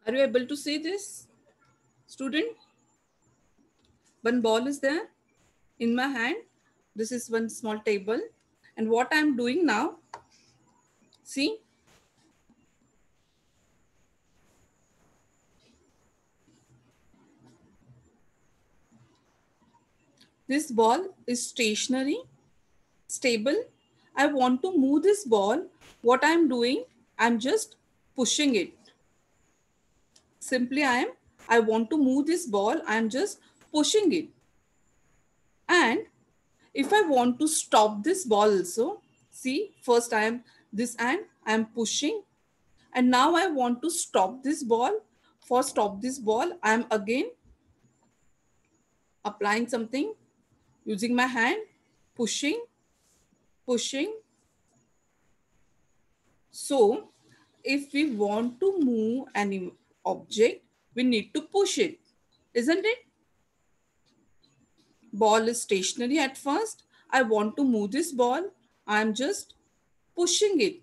Are you able to see this, student? One ball is there in my hand. This is one small table. And what I'm doing now, see, this ball is stationary, stable. I want to move this ball. What I'm doing, I'm just pushing it. Simply I want to move this ball. I'm just pushing it. And if I want to stop this ball also, see, first this and I'm pushing. And now I want to stop this ball. For stop this ball, I'm again applying something using my hand, pushing, pushing. So if we want to move any object, we need to push it, isn't it? Ball is stationary at first. I want to move this ball. I'm just pushing it.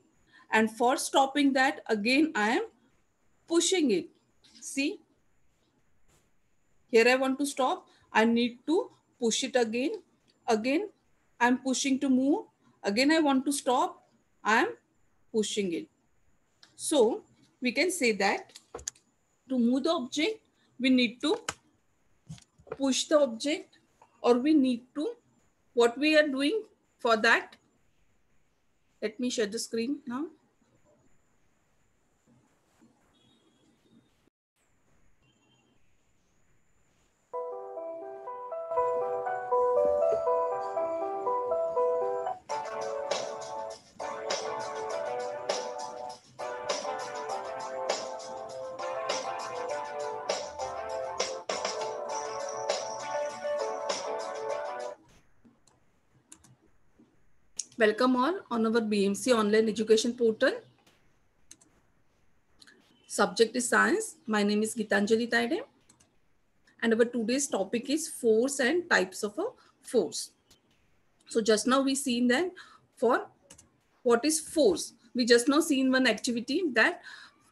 And for stopping that, again, I am pushing it. See, here I want to stop. I need to push it again. Again, I'm pushing to move. Again, I want to stop. I'm pushing it. So we can say that to move the object, we need to push the object, or we need to, what we are doing for that. Let me share the screen now. Welcome all on our BMC online education portal. Subject is science. My name is Gitanjali Taide. And our today's topic is force and types of a force. So just now we seen that for what is force. We just now seen one activity that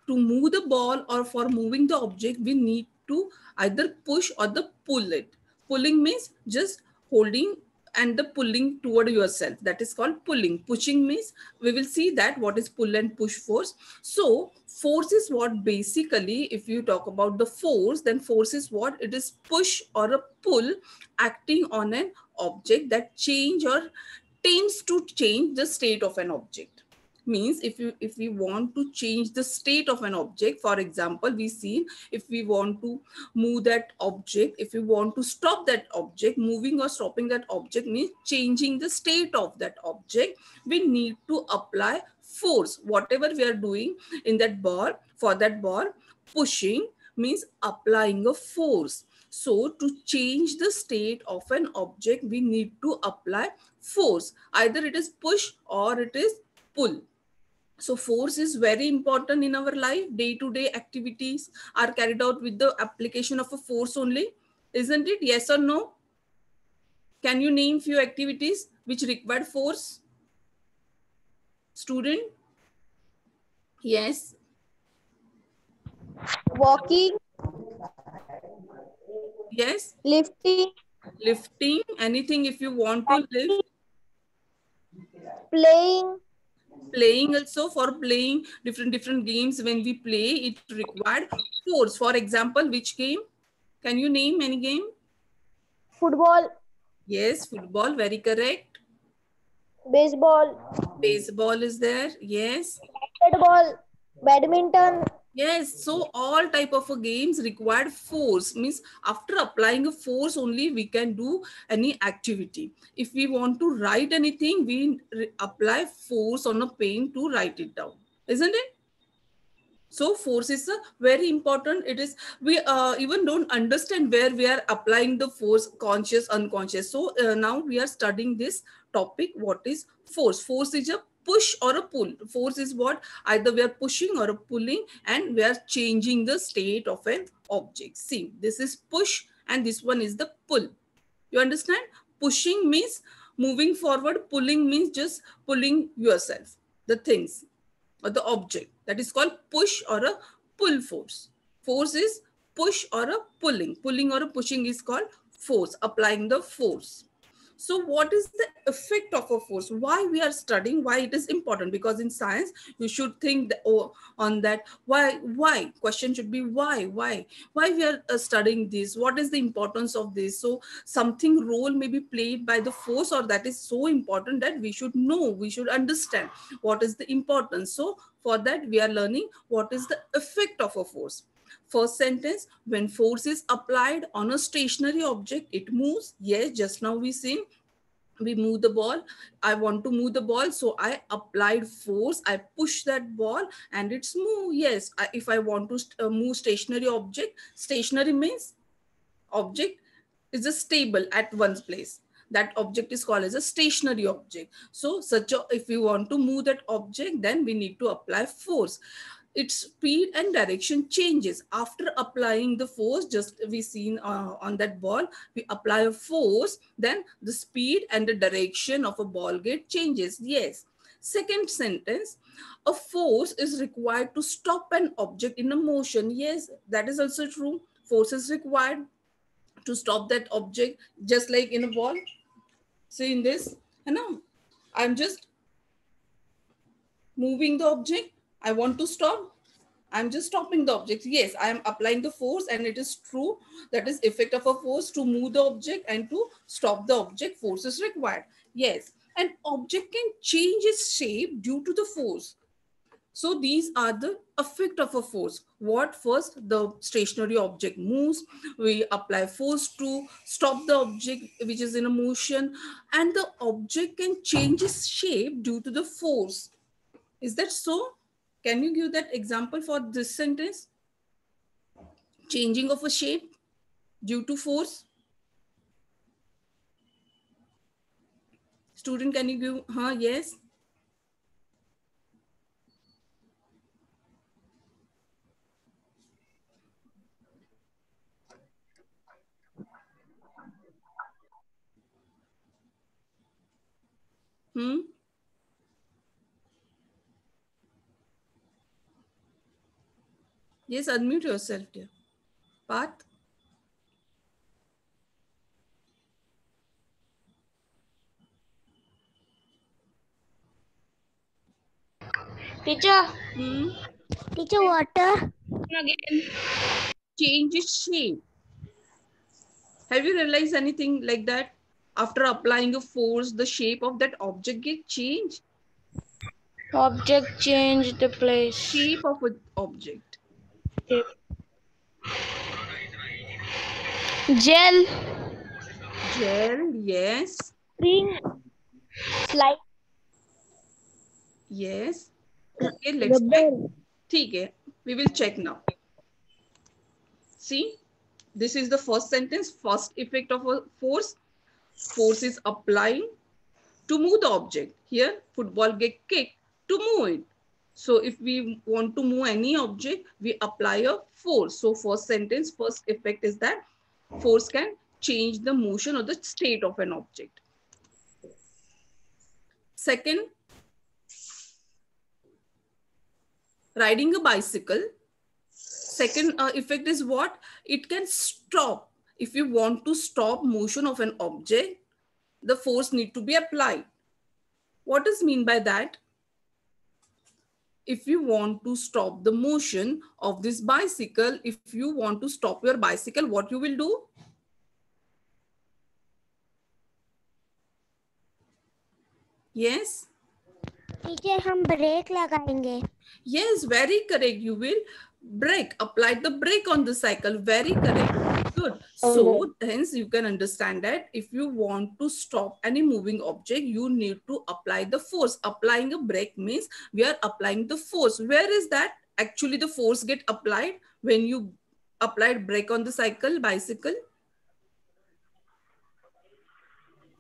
to move the ball or for moving the object, we need to either push or the pull it. Pulling means just holding and the pulling toward yourself. That is called pulling. Pushing means we will see that what is pull and push force. So force is what basically, if you talk about the force, then force is what it is push or a pull acting on an object that change or tends to change the state of an object. Means if we want to change the state of an object, for example, we see if we want to move that object, if we want to stop that object, moving or stopping that object means changing the state of that object, we need to apply force. Whatever we are doing in that ball, for that ball, pushing means applying a force. So to change the state of an object, we need to apply force. Either it is push or it is pull. So force is very important in our life. Day-to-day activities are carried out with the application of a force only. Isn't it? Yes or no? Can you name few activities which require force? Student? Yes. Walking, Yes. lifting, Lifting. Anything if you want to lift. playing, Playing also, for playing different games, when we play, it required force. For example, which game? Can you name any game? football, Yes, football, very correct. baseball, Baseball is there. Yes. basketball, badminton, Yes, so all type of games required force. Means after applying a force only we can do any activity. If we want to write anything, we apply force on a pen to write it down. Isn't it? So force is very important. It is, we even don't understand where we are applying the force, conscious, unconscious. So now we are studying this topic. What is force? Force is a push or a pull. Force is what either we are pushing or a pulling, and we are changing the state of an object. See, this is push and this one is the pull. You understand? Pushing means moving forward. Pulling means just pulling yourself, the things or the object. That is called push or a pull force. Force is push or a pulling. Pulling or a pushing is called force, applying the force. So what is the effect of a force? Why we are studying, why it is important? Because in science, you should think on that. Why? Question should be why we are studying this? What is the importance of this? So something role may be played by the force, or that is so important that we should know, we should understand what is the importance. So for that, we are learning what is the effect of a force. First sentence, when force is applied on a stationary object, it moves. Yes, just now we move the ball. I want to move the ball, so I applied force. I push that ball and it's move. Yes, if I want to move stationary object, stationary means object is a stable at one's place. That object is called as a stationary object. So if we want to move that object, then we need to apply force. Its speed and direction changes after applying the force. Just we seen on that ball, we apply a force, then the speed and the direction of a ball get changes. Yes. Second sentence, a force is required to stop an object in a motion. Yes, that is also true. Force is required to stop that object, just like in a ball. See in this, and now I'm just moving the object. I want to stop. I'm just stopping the object. Yes, I am applying the force, and it is true. That is effect of a force to move the object and to stop the object. Force is required. Yes, an object can change its shape due to the force. So these are the effect of a force. What first? The stationary object moves. We apply force to stop the object which is in a motion, and the object can change its shape due to the force. Is that so? Can you give that example for this sentence? Changing of a shape due to force. Student, can you give? Yes. Yes, unmute yourself, dear. Path. Teacher, Hmm. teacher, water. Again, change its shape. Have you realized anything like that? After applying a force, the shape of that object get changed. Object change the place. Shape of an object. Gel. Gel, yes. Spring. Slide. Yes. Okay, let's check. ठीक है. We will check now. See, this is the first sentence. First effect of a force. Force is applying to move the object. Here, football get kicked to move it. So if we want to move any object, we apply a force. So first sentence, first effect is that force can change the motion or the state of an object. Second, riding a bicycle. Second effect is what? It can stop. If you want to stop motion of an object, the force need to be applied. What does mean by that? If you want to stop the motion of this bicycle, if you want to stop your bicycle, what you will do? Yes? Teacher, हम break लगाएंगे. Yes, very correct. You will brake, apply the brake on the cycle. Very correct. Good. So hence you can understand that if you want to stop any moving object, you need to apply the force. Applying a brake means we are applying the force. Where is that? Actually, the force get applied when you applied brake on the cycle, bicycle.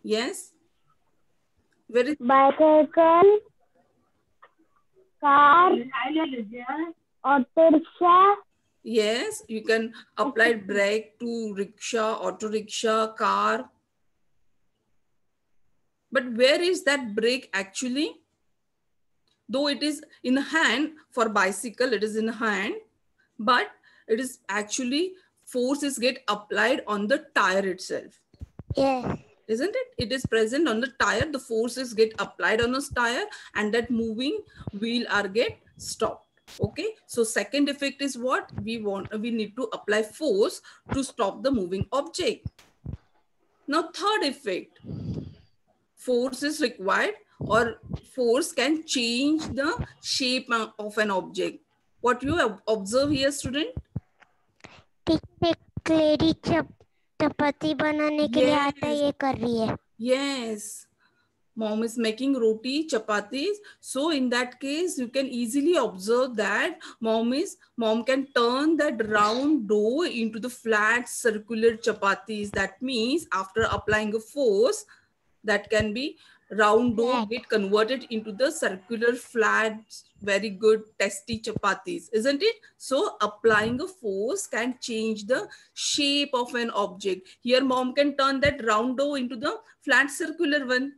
Yes. Where is Bicycle, car, auto rickshaw. Yes, you can apply brake to rickshaw, auto rickshaw, car. But where is that brake actually? Though it is in hand for bicycle, it is in hand. But It is actually force is get applied on the tire itself. Yes. Isn't it? It is present on the tire. The forces get applied on a tire, and that moving wheel are get stopped. Okay. So second effect is what we want. We need to apply force to stop the moving object. Now third effect, force is required, or force can change the shape of an object. What you observe here, student? Teacher एक lady चपाती बनाने के लिए आटा Yes. ये कर रही है. Yes. Mom is making roti, chapatis. So in that case, you can easily observe that mom can turn that round dough into the flat circular chapatis. That means after applying a force, that can be round dough Flat. get converted into the circular flat, very good tasty chapatis, isn't it? So applying a force can change the shape of an object. Here mom can turn that round dough into the flat circular one,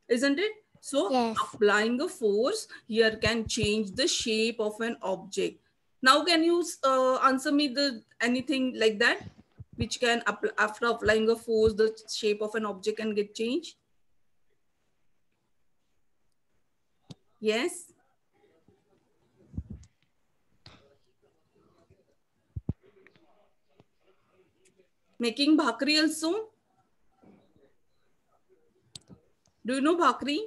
isn't it? So Yes. applying a force here can change the shape of an object. Now can you answer me the anything like that, which can after applying a force the shape of an object can get changed? Yes. Making bhakri also. Do you know bhakri?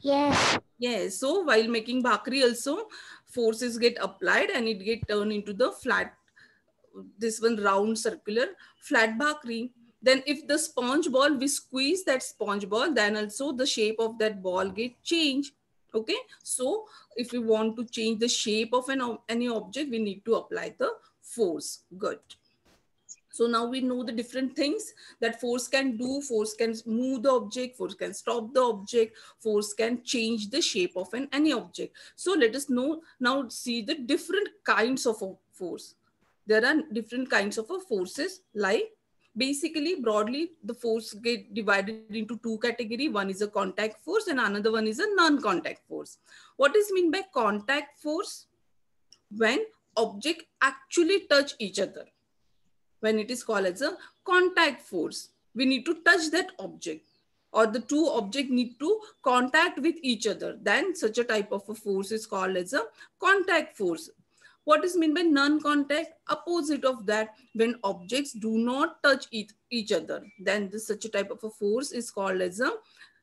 Yes. Yes. So while making bhakri also, forces get applied and it get turned into the flat, this one round circular flat bhakri. Then if the sponge ball, we squeeze that sponge ball, then also the shape of that ball get changed. Okay. So if we want to change the shape of any object, we need to apply the force. Good. So now we know the different things that force can do. Force can move the object, force can stop the object, force can change the shape of any object. So let us know now, see the different kinds of a force. There are different kinds of a forces, like basically broadly the force get divided into two category. One is a contact force and another one is a non-contact force. What is mean by contact force? When object actually touch each other, when it is called as a contact force. We need to touch that object, or the two objects need to contact with each other. Then such a type of a force is called as a contact force. What is meant by non-contact? Opposite of that, when objects do not touch each other, then this such a type of a force is called as a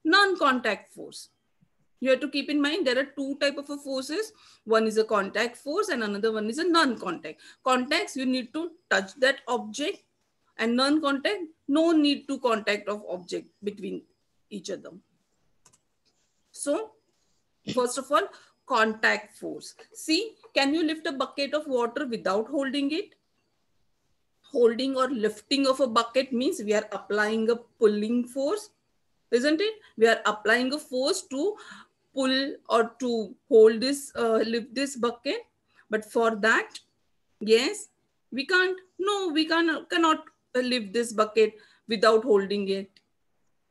non-contact force. You have to keep in mind there are two type of forces. One is a contact force and another one is a non-contact. Contacts, you need to touch that object, and non-contact, no need to contact of object between each other. So first of all, contact force. See, can you lift a bucket of water without holding it? Holding or lifting of a bucket means we are applying a pulling force, isn't it? We are applying a force to pull or to hold this, lift this bucket. But for that, yes, we can't. No, we cannot lift this bucket without holding it,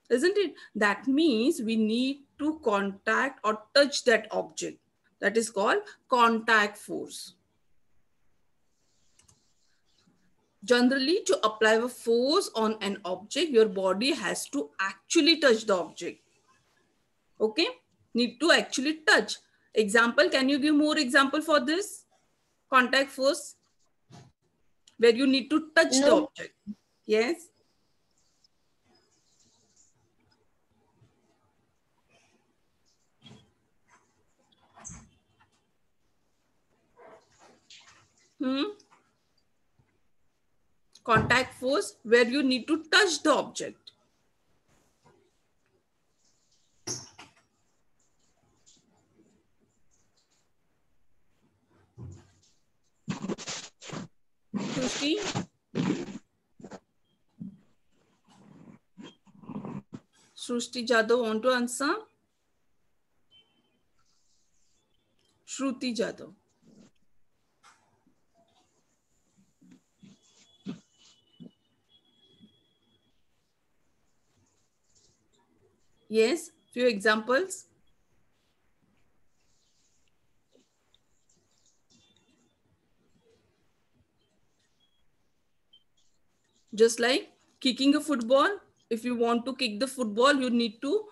isn't it? That means we need to contact or touch that object. That is called contact force. Generally, to apply a force on an object, your body has to actually touch the object. Okay, need to actually touch. Example, can you give more example for this contact force where you need to touch the object? Yes. Contact force where you need to touch the object. Shruti? Shruti Jadhav want to answer? Shruti Jadhav. Yes, few examples. Just like kicking a football, if you want to kick the football, you need to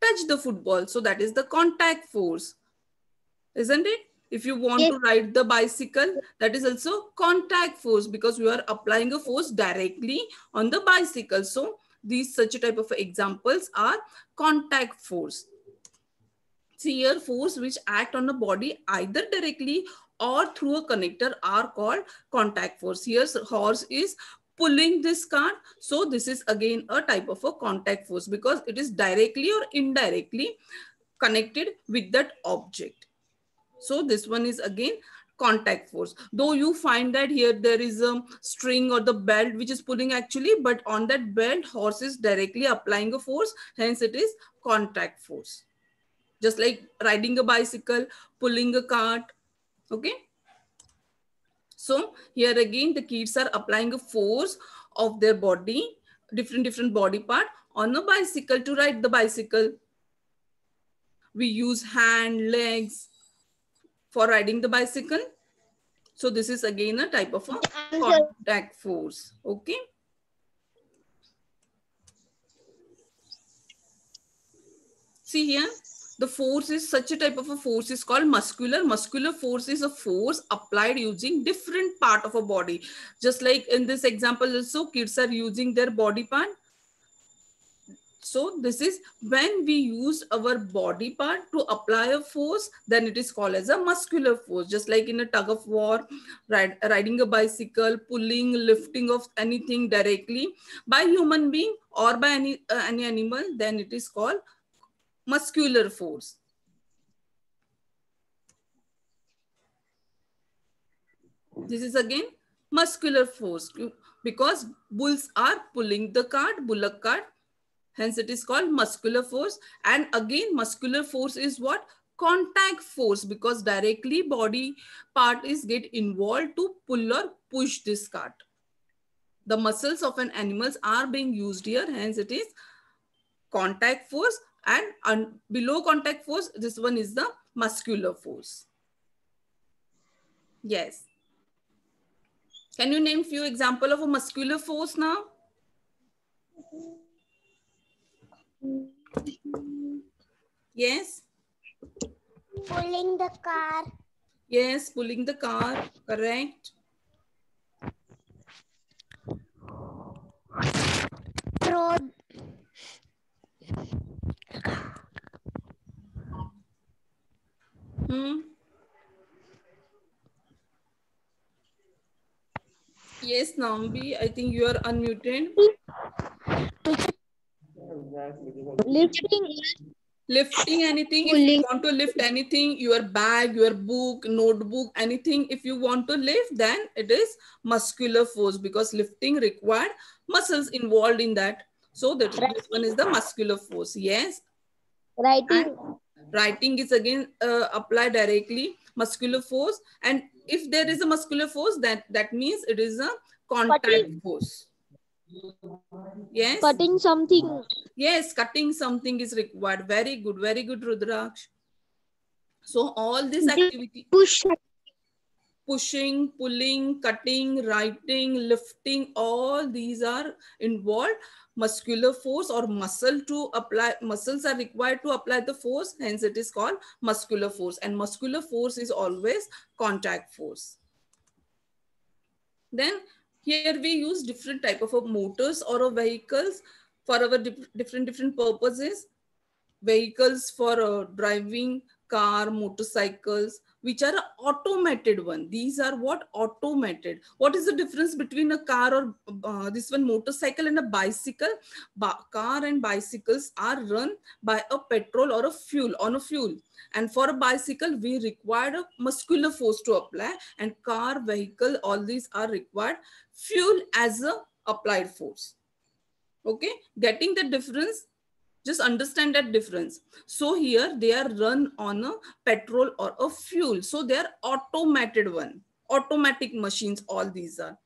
touch the football. So that is the contact force, isn't it? If you want Yes. to ride the bicycle, that is also contact force because you are applying a force directly on the bicycle. So these such a type of examples are contact force. See here, force which act on the body either directly or through a connector are called contact force. Here horse is pulling this cart. So this is again a type of a contact force because it is directly or indirectly connected with that object. So this one is again contact force. Though you find that here there is a string or the belt which is pulling actually, but on that belt horse is directly applying a force. Hence it is contact force. Just like riding a bicycle, pulling a cart. Okay. So here again the kids are applying a force of their body, different body part on a bicycle to ride the bicycle. We use hand, legs for riding the bicycle. So this is again a type of a contact force. Okay. See here, the force is such a type of a force is called muscular. Muscular force is a force applied using different part of a body. Just like in this example also, kids are using their body part. So this is when we use our body part to apply a force, then it is called as a muscular force. Just like in a tug of war, riding a bicycle, pulling, lifting of anything directly by human being or by any animal, then it is called muscular force. This is again muscular force because bulls are pulling the cart, bullock cart. Hence it is called muscular force. And again, muscular force is what? Contact force because directly body part is get involved to pull or push this cart. The muscles of an animals are being used here. Hence it is contact force, and below contact force, this one is the muscular force. Yes. Can you name few example of a muscular force now? Yes. Pulling the car. Yes, pulling the car. Correct. Throw. Yes, Nambi, I think you are unmuted. Lifting. Lifting anything, if you want to lift anything, your bag, your book, notebook, anything, if you want to lift, then it is muscular force because lifting required muscles involved in that. So that this one is the muscular force. Yes. Writing. And writing is again applied directly muscular force. And if there is a muscular force, that means it is a contact force. Yes. Cutting something. Yes, cutting something is required. Very good, Rudraksh. So all this activity, pushing, pulling, cutting, writing, lifting, all these are involved muscular force or muscle to apply. Muscles are required to apply the force. Hence it is called muscular force. And muscular force is always contact force. Then here we use different type of motors or vehicles for our different purposes. Vehicles for driving, car, motorcycles, which are automated one. These are what? Automated. What is the difference between a car or this one motorcycle and a bicycle? Car and bicycles are run by a petrol or a fuel, on a fuel. And for a bicycle, we require a muscular force to apply, and car, vehicle, all these are required fuel as a applied force. Okay, getting the difference? Just understand that difference. So here they are run on a petrol or a fuel. So they are automated one, automatic machines, all these are.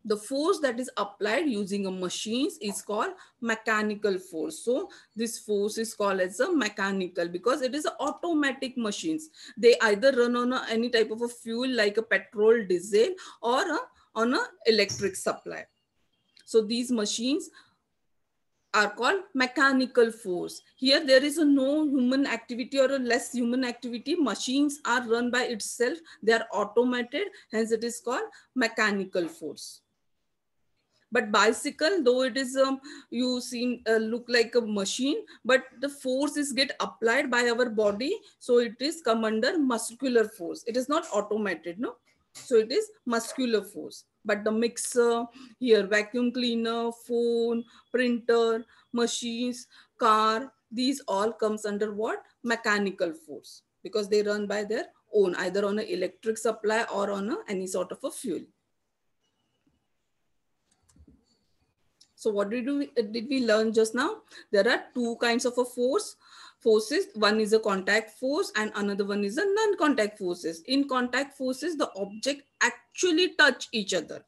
The force that is applied using a machines is called mechanical force. So this force is called as a mechanical because it is a automatic machines. They either run on any type of a fuel like a petrol, diesel, or on a electric supply. So these machines are called mechanical force. Here there is a no human activity or a less human activity. Machines are run by itself. They are automated. Hence it is called mechanical force. But bicycle, though it is you seem look like a machine, but the force is get applied by our body, so it is come under muscular force. It is not automated, no. So it is muscular force. But the mixer, here vacuum cleaner, phone, printer, machines, car, these all comes under what? Mechanical force, because they run by their own, either on an electric supply or on any sort of a fuel. So what did we learn just now? There are two kinds of a forces. One is a contact force and another one is a non-contact forces. In contact forces, the object actually touch each other.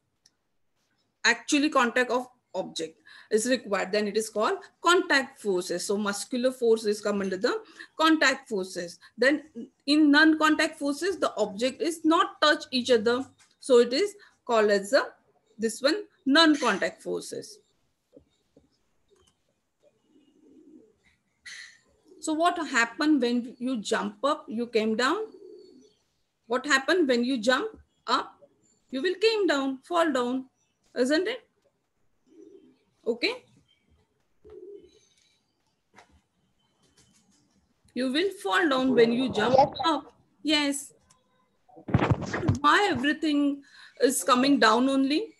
Actually contact of object is required. Then it is called contact forces. So muscular forces come under the contact forces. Then in non-contact forces, the object is not touch each other. So it is called as this one non-contact forces. So what happened when you jump up, you came down? What happened when you jump up? You will came down, fall down, isn't it? Okay. You will fall down when you jump up. Yes. Why everything is coming down only?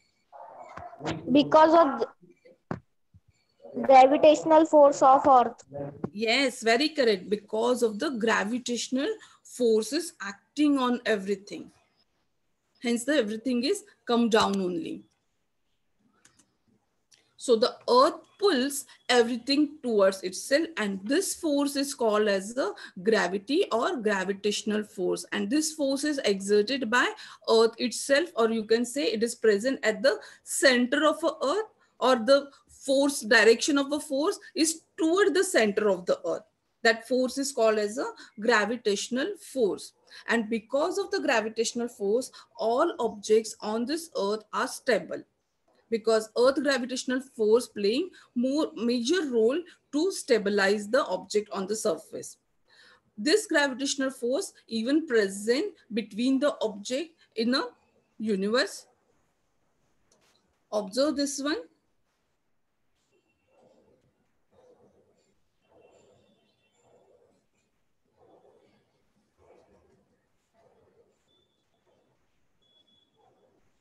Because of gravitational force of Earth. Yes, very correct. Because of the gravitational forces acting on everything. Hence, the everything is come down only. So the earth pulls everything towards itself, and this force is called as the gravity or gravitational force. And this force is exerted by earth itself, or you can say it is present at the center of a earth, or the force direction of a force is toward the center of the earth. That force is called as a gravitational force. And because of the gravitational force, all objects on this earth are stable, because earth gravitational force playing more major role to stabilize the object on the surface. This gravitational force even present between the object in a universe. Observe this one.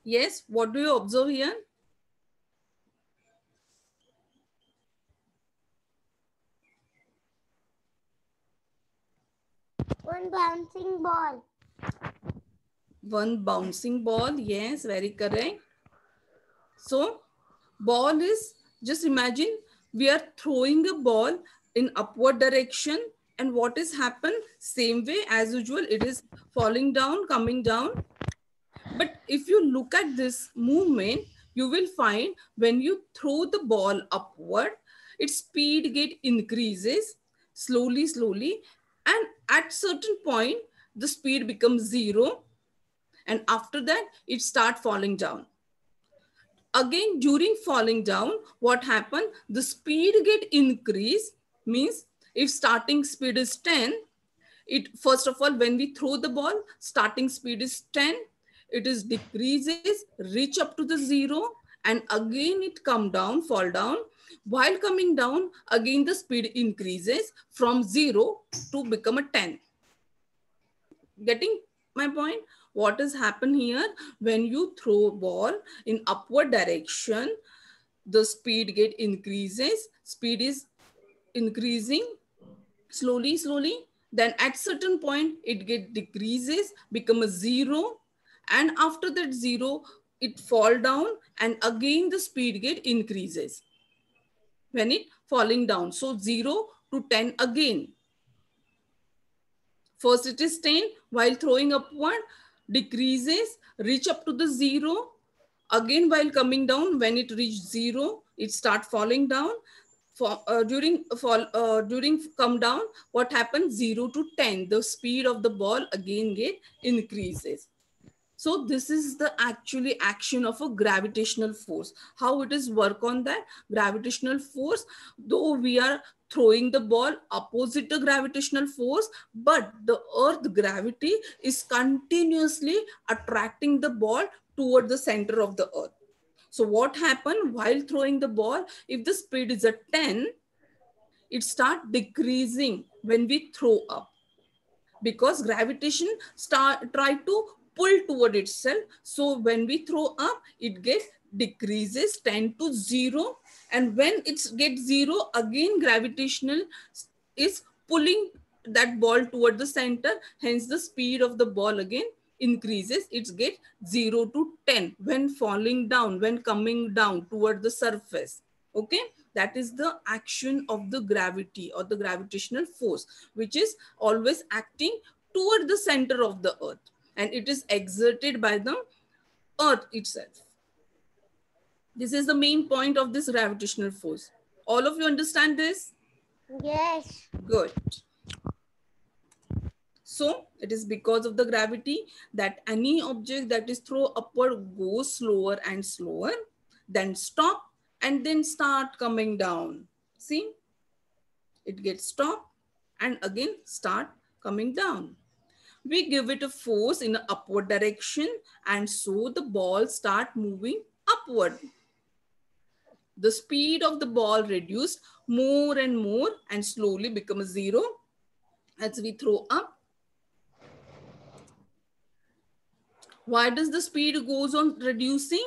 Yes, what do you observe here? One bouncing ball. One bouncing ball. Yes, very correct. So ball is, just imagine we are throwing a ball in upward direction, and what is happened? Same way as usual, it is falling down, coming down. But if you look at this movement, you will find when you throw the ball upward, its speed get increases slowly, slowly. And at certain point, the speed becomes zero. And after that, it start falling down. Again, during falling down, what happened? The speed get increased, means if starting speed is 10, it first of all, when we throw the ball, starting speed is 10, it is decreases, reach up to the zero, and again it come down, fall down. While coming down, again the speed increases from 0 to become a 10. Getting my point? What has happened here? When you throw ball in upward direction, the speed get increases, speed is increasing slowly, slowly. Then at certain point, it get decreases, become a zero. And after that zero, it fall down, and again the speed get increases when it falling down. So 0 to 10 again. First it is 10, while throwing upward, decreases, reach up to the 0, Again, while coming down, when it reached 0, it start falling down. During come down, what happens? 0 to 10, the speed of the ball again get increases. So this is the actually action of a gravitational force. How it is work on that? Gravitational force, though we are throwing the ball opposite the gravitational force, but the earth gravity is continuously attracting the ball toward the center of the earth. So what happened while throwing the ball? If the speed is at 10, it start decreasing when we throw up, because gravitation try to pull toward itself. So when we throw up, it gets decreases 10 to 0, and when it gets 0 again, gravitational is pulling that ball toward the center, hence the speed of the ball again increases. It gets 0 to 10 when falling down, when coming down toward the surface. Okay, that is the action of the gravity or the gravitational force, which is always acting toward the center of the earth, and it is exerted by the earth itself. This is the main point of this gravitational force. All of you understand this? Yes. Good. So it is because of the gravity that any object that is thrown upward goes slower and slower, then stop, and then start coming down. See, it gets stopped and again start coming down. We give it a force in an upward direction, and so the ball start moving upward. The speed of the ball reduced more and more and slowly becomes 0 as we throw up. Why does the speed goes on reducing?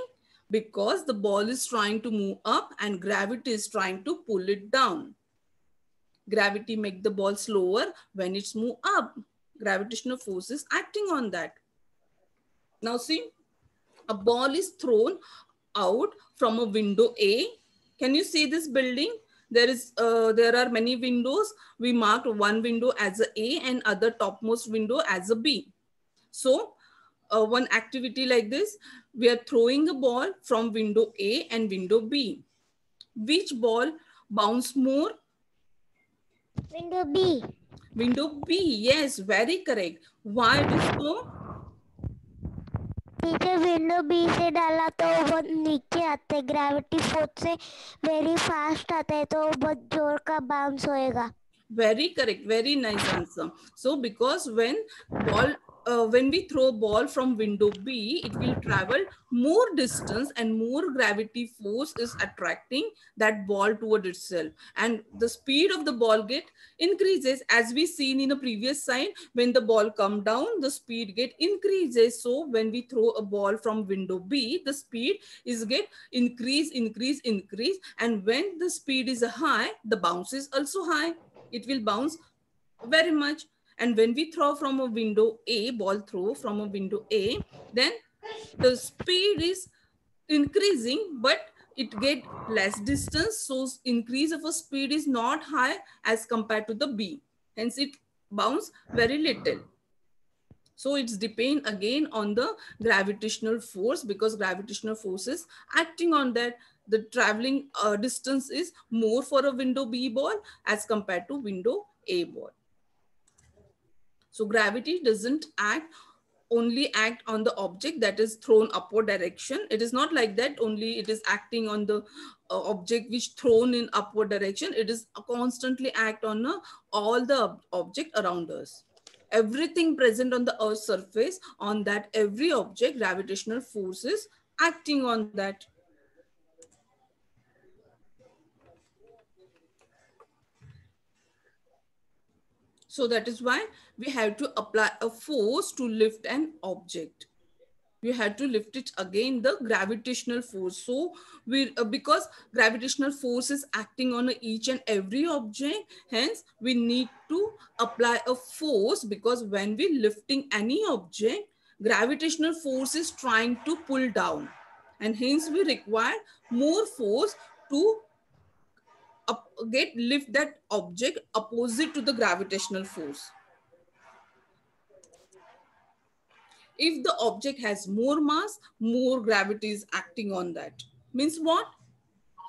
Because the ball is trying to move up and gravity is trying to pull it down. Gravity make the ball slower when it's move up. Gravitational force is acting on that. Now see, a ball is thrown out from a window A. Can you see this building? There are many windows. We marked one window as A and other topmost window as a B. So one activity like this, we are throwing a ball from window A and window B. Which ball bounce more? Window B. Window B. Yes, very correct. Why it is so? Teacher window बी से डाला तो वो नीचे आते, gravity force से very fast आता है तो बहुत जोर का बाउंस होएगा. Very correct. Very nice answer. So because when we throw ball from window B, it will travel more distance and more gravity force is attracting that ball toward itself. And the speed of the ball get increases, as we seen in the previous sign. When the ball come down, the speed get increases. So when we throw a ball from window B, the speed is get increase. And when the speed is high, the bounce is also high. It will bounce very much. And when we throw from a window A, ball throw from a window A, then the speed is increasing, but it get less distance. So increase of a speed is not high as compared to the B. Hence it bounce very little. So it's depend again on the gravitational force, because gravitational force is acting on that. The traveling distance is more for a window B ball as compared to window A ball. So gravity doesn't only act on the object that is thrown upward direction. It is not like that only it is acting on the object which thrown in upward direction. It is constantly act on all the object around us. Everything present on the earth's surface, on that every object, gravitational forces acting on that. So that is why we have to apply a force to lift an object. We had to lift it again, the gravitational force. So we because gravitational force is acting on each and every object, hence we need to apply a force, because when we lifting any object, gravitational force is trying to pull down, and hence we require more force to lift that object opposite to the gravitational force. If the object has more mass, more gravity is acting on that. Means what?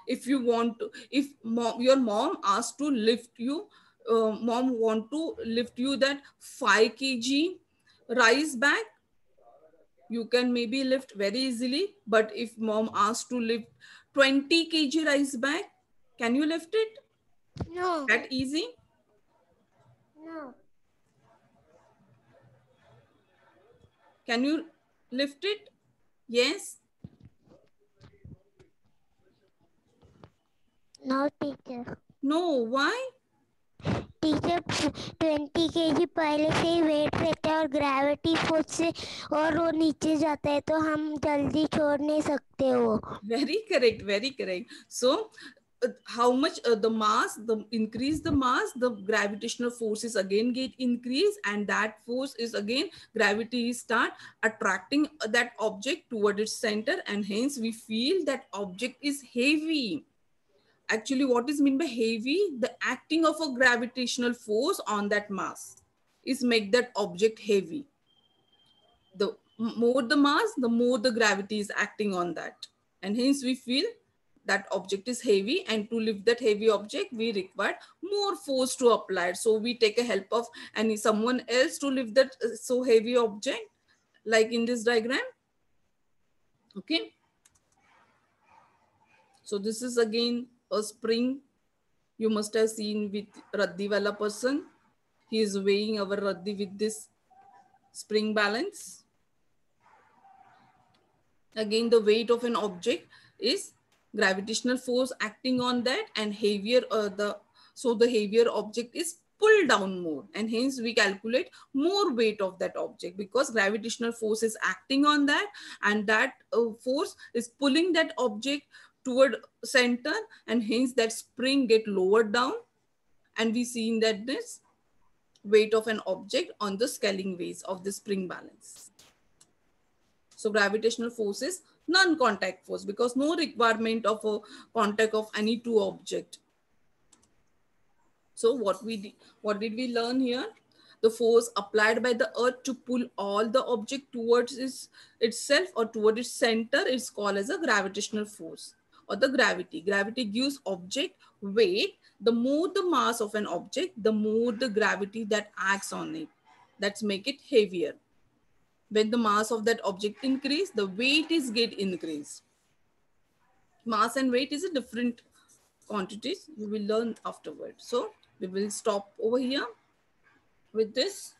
If you want to, if your mom asked to lift you, mom want to lift you that 5 kg rice bag, you can maybe lift very easily. But if mom asks to lift 20 kg rice bag, can you lift it No. that easy? No. Can you lift it? Yes. No, teacher. No. Why? Teacher 20 kg पहले से ही wait रहता है और gravity force से और वो नीचे जाता है तो हम जल्दी छोड़ नहीं सकते वो. Very correct, very correct. So how much the mass, the increase the mass, the gravitational forces again get increased, and that force is again, gravity start attracting that object toward its center, and hence we feel that object is heavy. Actually, what is meant by heavy? The acting of a gravitational force on that mass is make that object heavy. The more the mass, the more the gravity is acting on that, and hence we feel that object is heavy, and to lift that heavy object we require more force to apply it. So we take a help of any someone else to lift that so heavy object, like in this diagram. Okay, so this is again a spring. You must have seen with raddi wala person. He is weighing our raddi with this spring balance. Again, the weight of an object is gravitational force acting on that, and heavier the heavier object is pulled down more, and hence we calculate more weight of that object, because gravitational force is acting on that, and that force is pulling that object toward center, and hence that spring get lowered down, and we see in that this weight of an object on the scaling ways of the spring balance. So gravitational force is non-contact force, because no requirement of a contact of any two object. So what did we learn here? The force applied by the earth to pull all the object towards itself or toward its center is called as a gravitational force, or the gravity. Gravity gives object weight. The more the mass of an object, the more the gravity that acts on it. That's make it heavier. When the mass of that object increase, the weight is get increased. Mass and weight is a different quantities. You will learn afterwards. So we will stop over here with this.